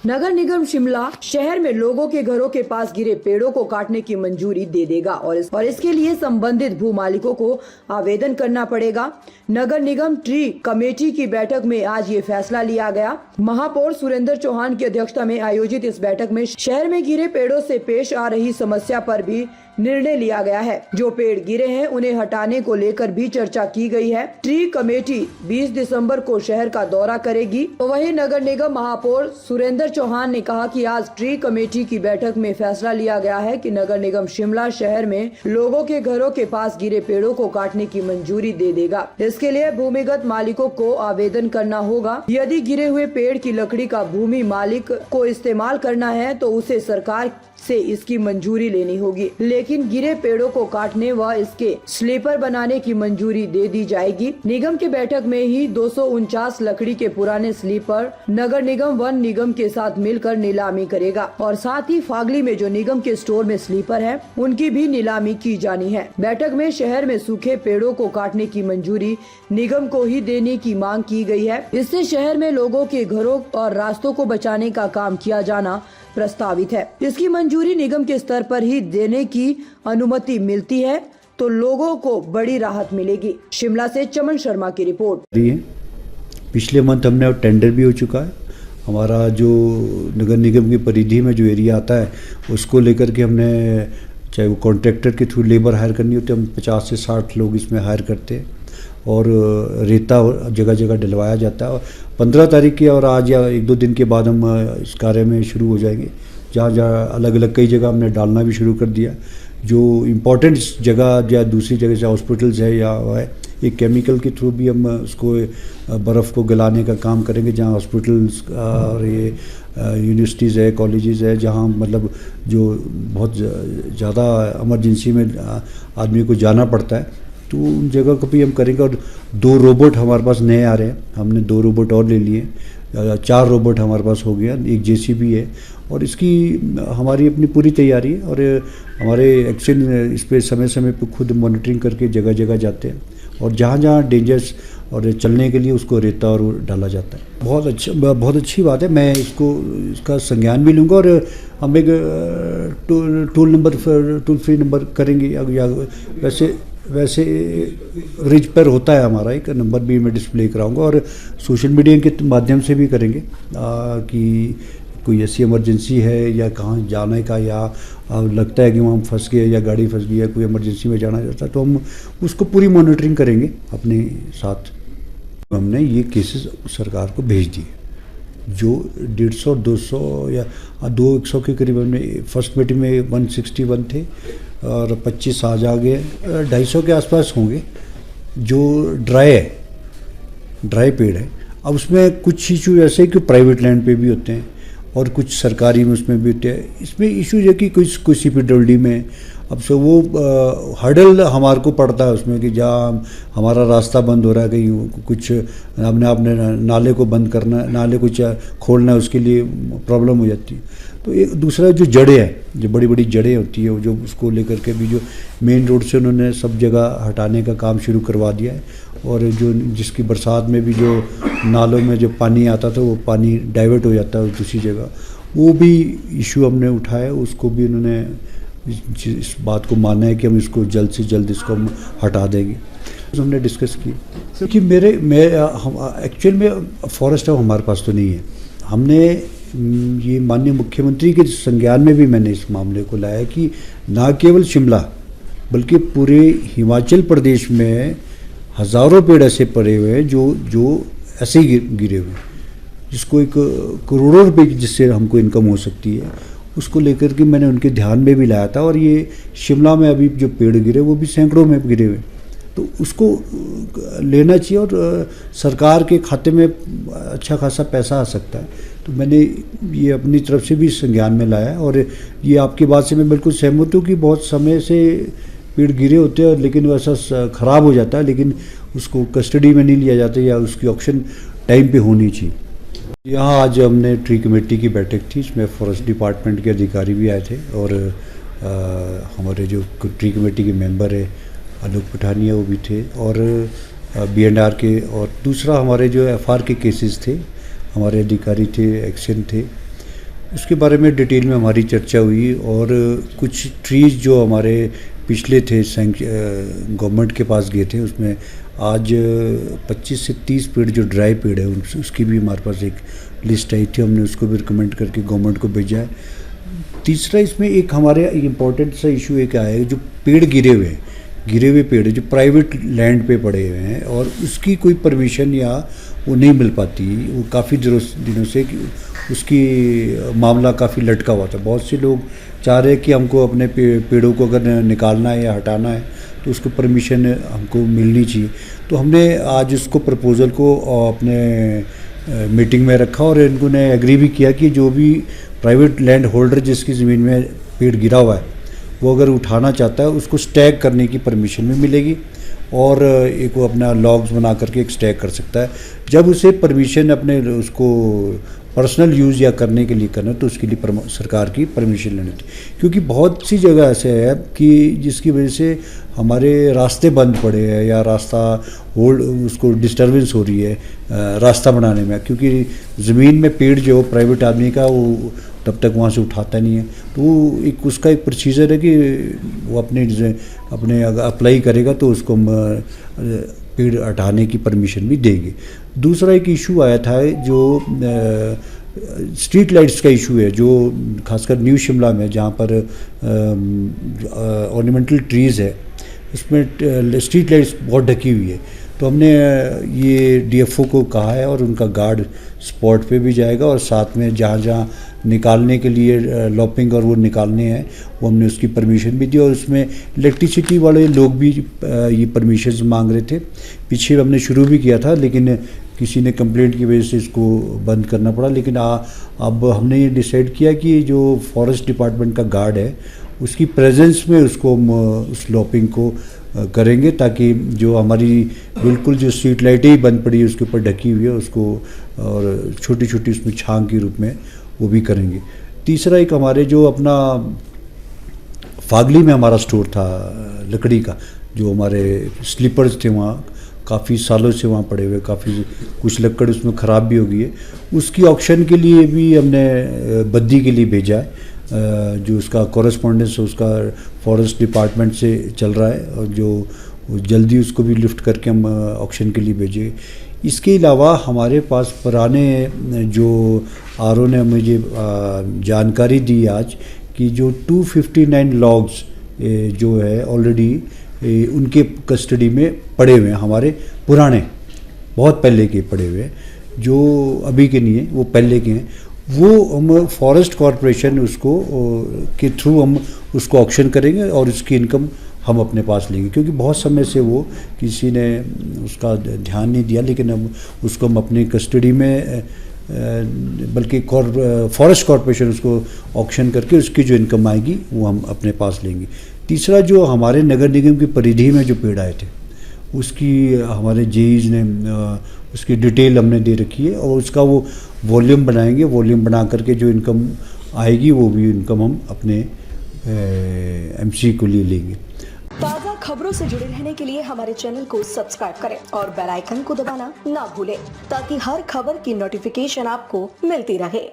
नगर निगम शिमला शहर में लोगों के घरों के पास गिरे पेड़ों को काटने की मंजूरी दे देगा और इसके लिए संबंधित भू मालिकों को आवेदन करना पड़ेगा। नगर निगम ट्री कमेटी की बैठक में आज ये फैसला लिया गया। महापौर सुरेंद्र चौहान की अध्यक्षता में आयोजित इस बैठक में शहर में गिरे पेड़ों से पेश आ रही समस्या पर भी निर्णय लिया गया है। जो पेड़ गिरे हैं उन्हें हटाने को लेकर भी चर्चा की गई है। ट्री कमेटी 20 दिसंबर को शहर का दौरा करेगी। तो वहीं नगर निगम महापौर सुरेंद्र चौहान ने कहा कि आज ट्री कमेटी की बैठक में फैसला लिया गया है कि नगर निगम शिमला शहर में लोगों के घरों के पास गिरे पेड़ों को काटने की मंजूरी दे देगा। इसके लिए भूमिगत मालिकों को आवेदन करना होगा। यदि गिरे हुए पेड़ की लकड़ी का भूमि मालिक को इस्तेमाल करना है तो उसे सरकार से इसकी मंजूरी लेनी होगी, लेकिन गिरे पेड़ों को काटने व इसके स्लीपर बनाने की मंजूरी दे दी जाएगी। निगम की बैठक में ही 249 लकड़ी के पुराने स्लीपर नगर निगम वन निगम के साथ मिलकर नीलामी करेगा और साथ ही फागली में जो निगम के स्टोर में स्लीपर है उनकी भी नीलामी की जानी है। बैठक में शहर में सूखे पेड़ों को काटने की मंजूरी निगम को ही देने की मांग की गई है। इससे शहर में लोगों के घरों और रास्तों को बचाने का काम किया जाना प्रस्तावित है। इसकी मंजूरी निगम के स्तर पर ही देने की अनुमति मिलती है तो लोगों को बड़ी राहत मिलेगी। शिमला से चमन शर्मा की रिपोर्ट। पिछले मंथ हमने टेंडर भी हो चुका है। हमारा जो नगर निगम की परिधि में जो एरिया आता है उसको लेकर के हमने चाहे वो कॉन्ट्रैक्टर के थ्रू लेबर हायर करनी होती है, हम 50 से 60 लोग इसमें हायर करते हैं और रेता जगह जगह डलवाया जाता है। 15 तारीख की और आज या 1-2 दिन के बाद हम इस कार्य में शुरू हो जाएंगे। जहाँ जहाँ अलग अलग कई जगह हमने डालना भी शुरू कर दिया। जो इम्पोर्टेंट जगह या दूसरी जगह से हॉस्पिटल्स है या है, एक केमिकल के थ्रू भी हम उसको बर्फ़ को गलाने का काम करेंगे। जहाँ हॉस्पिटल्स और ये यूनिवर्सिटीज़ है, कॉलेजेस है, जहाँ मतलब जो बहुत ज़्यादा इमरजेंसी में आदमी को जाना पड़ता है तो उन जगह को भी हम करेंगे। और 2 रोबोट हमारे पास नए आ रहे हैं, हमने 2 रोबोट और ले लिए, 4 रोबोट हमारे पास हो गया, एक जेसीबी है और इसकी हमारी अपनी पूरी तैयारी है। और हमारे एक्शन इस पर समय समय पर खुद मॉनिटरिंग करके जगह जगह जाते हैं और जहाँ जहाँ डेंजरस और चलने के लिए उसको रेता और डाला जाता है। बहुत अच्छी बात है। मैं इसका संज्ञान भी लूँगा और हम एक टोल फ्री नंबर करेंगे या वैसे रिज पर होता है हमारा एक नंबर भी मैं डिस्प्ले कराऊंगा और सोशल मीडिया के माध्यम से भी करेंगे कि कोई ऐसी इमरजेंसी है या कहाँ जाने का या लगता है कि वहाँ फंस गए या गाड़ी फंस गई है, कोई इमरजेंसी में जाना चाहता है तो हम उसको पूरी मॉनिटरिंग करेंगे अपने साथ। हमने ये केसेस सरकार को भेज दिए। जो 150-200 या 200 के करीब हमने फर्स्ट मीटिंग में 161 थे और 25 आज आ गए, 250 के आसपास होंगे जो ड्राई पेड़ है। अब उसमें कुछ इशू ऐसे कि प्राइवेट लैंड पे भी होते हैं और कुछ सरकारी में उसमें भी होते हैं। इसमें इशू है कि कोई CPWD में अब से वो हर्डल हमारे को पड़ता है उसमें कि जहाँ हमारा रास्ता बंद हो रहा है, कहीं कुछ आपने नाले को बंद करना है, नाले को खोलना है, उसके लिए प्रॉब्लम हो जाती है। तो एक दूसरा जो जड़ें हैं, जो बड़ी बड़ी जड़ें होती है, जो उसको लेकर के भी जो मेन रोड से उन्होंने सब जगह हटाने का काम शुरू करवा दिया है। और जो जिसकी बरसात में भी जो नालों में जो पानी आता था वो पानी डाइवर्ट हो जाता है दूसरी जगह, वो भी इशू हमने उठाया। उसको भी उन्होंने इस बात को माना है कि हम इसको जल्द से जल्द इसको हम हटा देंगे। तो हमने डिस्कस की क्योंकि एक्चुअल में फॉरेस्ट हमारे पास तो नहीं है। हमने ये माननीय मुख्यमंत्री के संज्ञान में भी मैंने इस मामले को लाया कि ना केवल शिमला बल्कि पूरे हिमाचल प्रदेश में हज़ारों पेड़ ऐसे पड़े हुए हैं जो ऐसे ही गिरे हुए हैं, जिसको एक करोड़ों रुपए की जिससे हमको इनकम हो सकती है, उसको लेकर के मैंने उनके ध्यान में भी लाया था। और ये शिमला में अभी जो पेड़ गिरे वो भी सैकड़ों में गिरे हुए, तो उसको लेना चाहिए और सरकार के खाते में अच्छा खासा पैसा आ सकता है। तो मैंने ये अपनी तरफ से भी संज्ञान में लाया है। और ये आपकी बात से मैं बिल्कुल सहमत हूँ कि बहुत समय से पेड़ गिरे होते हैं लेकिन वो ऐसा ख़राब हो जाता है, लेकिन उसको कस्टडी में नहीं लिया जाता या उसकी ऑक्शन टाइम पे होनी चाहिए। यहाँ आज हमने ट्री कमेटी की बैठक थी, इसमें फॉरेस्ट डिपार्टमेंट के अधिकारी भी आए थे और हमारे जो ट्री कमेटी के मेंबर है आलोक पठानिया वो भी थे और BNR के, और दूसरा हमारे जो FR के केसेस थे हमारे अधिकारी थे, एक्शन थे। उसके बारे में डिटेल में हमारी चर्चा हुई और कुछ ट्रीज़ जो हमारे पिछले थे गवर्नमेंट के पास गए थे, उसमें आज 25 से 30 पेड़ जो ड्राई पेड़ है उसकी भी हमारे पास एक लिस्ट आई थी, हमने उसको भी रिकमेंड करके गवर्नमेंट को भेजा है। तीसरा इसमें एक हमारे इम्पोर्टेंट सा इशू एक आया है, जो पेड़ गिरे हुए पेड़ है जो प्राइवेट लैंड पे पड़े हुए हैं और उसकी कोई परमिशन या वो नहीं मिल पाती, वो काफ़ी दिनों से उसकी मामला काफ़ी लटका हुआ था। बहुत से लोग चाह रहे हैं कि हमको अपने पेड़ों को अगर निकालना है या हटाना है तो उसको परमिशन हमको मिलनी चाहिए। तो हमने आज उसको प्रपोज़ल को अपने मीटिंग में रखा और इनको ने एग्री भी किया कि जो भी प्राइवेट लैंड होल्डर जिसकी ज़मीन में पेड़ गिरा हुआ है वो अगर उठाना चाहता है उसको स्टैग करने की परमिशन भी मिलेगी और एक वो अपना लॉग्स बना करके एक स्टैग कर सकता है। जब उसे परमिशन अपने उसको पर्सनल यूज़ या करने के लिए करना तो उसके लिए सरकार की परमिशन लेनी थी, क्योंकि बहुत सी जगह ऐसे है कि जिसकी वजह से हमारे रास्ते बंद पड़े हैं या रास्ता होल्ड उसको डिस्टर्बेंस हो रही है रास्ता बनाने में, क्योंकि ज़मीन में पेड़ जो प्राइवेट आदमी का वो तब तक वहाँ से उठाता नहीं है। तो वो एक उसका एक प्रोसीजर है कि वो अपने अगर अप्लाई करेगा तो उसको पेड़ हटाने की परमिशन भी देंगे। दूसरा एक इशू आया था जो स्ट्रीट लाइट्स का इशू है, जो खासकर न्यू शिमला में जहाँ पर ऑर्नामेंटल ट्रीज़ है उसमें स्ट्रीट लाइट्स बहुत ढकी हुई है। तो हमने ये डीएफओ को कहा है और उनका गार्ड स्पॉट पे भी जाएगा और साथ में जहाँ जहाँ निकालने के लिए लॉपिंग और वो निकालने हैं वो हमने उसकी परमिशन भी दी और उसमें इलेक्ट्रिसिटी वाले लोग भी ये परमिशन मांग रहे थे। पीछे हमने शुरू भी किया था लेकिन किसी ने कंप्लेंट की वजह से इसको बंद करना पड़ा, लेकिन अब हमने ये डिसाइड किया कि जो फॉरेस्ट डिपार्टमेंट का गार्ड है उसकी प्रेजेंस में उसको उस लॉपिंग को करेंगे ताकि जो हमारी बिल्कुल जो स्ट्रीट लाइटें ही बंद पड़ी है उसके ऊपर ढकी हुई है उसको और छोटी छोटी उसमें छांग के रूप में वो भी करेंगे। तीसरा एक हमारे जो अपना फागली में हमारा स्टोर था लकड़ी का, जो हमारे स्लीपर्स थे वहाँ काफ़ी सालों से वहाँ पड़े हुए, काफ़ी कुछ लकड़ उसमें ख़राब भी हो गई है, उसकी ऑक्शन के लिए भी हमने बद्दी के लिए भेजा है। जो उसका कॉरेस्पॉन्डेंस उसका फॉरेस्ट डिपार्टमेंट से चल रहा है और जो जल्दी उसको भी लिफ्ट करके हम ऑक्शन के लिए भेजे। इसके अलावा हमारे पास पुराने जो आरओ ने मुझे जानकारी दी आज कि जो 259 लॉग्स जो है ऑलरेडी उनके कस्टडी में पड़े हुए हैं, हमारे पुराने बहुत पहले के पड़े हुए हैं, जो अभी के नहीं है वो पहले के हैं। वो हम फॉरेस्ट कॉरपोरेशन उसको के थ्रू हम उसको ऑक्शन करेंगे और उसकी इनकम हम अपने पास लेंगे, क्योंकि बहुत समय से वो किसी ने उसका ध्यान नहीं दिया, लेकिन अब उसको हम अपनी कस्टडी में बल्कि फॉरेस्ट कॉरपोरेशन उसको ऑक्शन करके उसकी जो इनकम आएगी वो हम अपने पास लेंगे। तीसरा जो हमारे नगर निगम की परिधि में जो पेड़ आए थे उसकी हमारे जेईज ने उसकी डिटेल हमने दे रखी है और उसका वो वॉल्यूम बनाएंगे, वॉल्यूम बना करके जो इनकम आएगी वो भी इनकम हम अपने एमसी को लिए लेंगे। ताज़ा खबरों से जुड़े रहने के लिए हमारे चैनल को सब्सक्राइब करें और बेल आइकन को दबाना ना भूलें ताकि हर खबर की नोटिफिकेशन आपको मिलती रहे।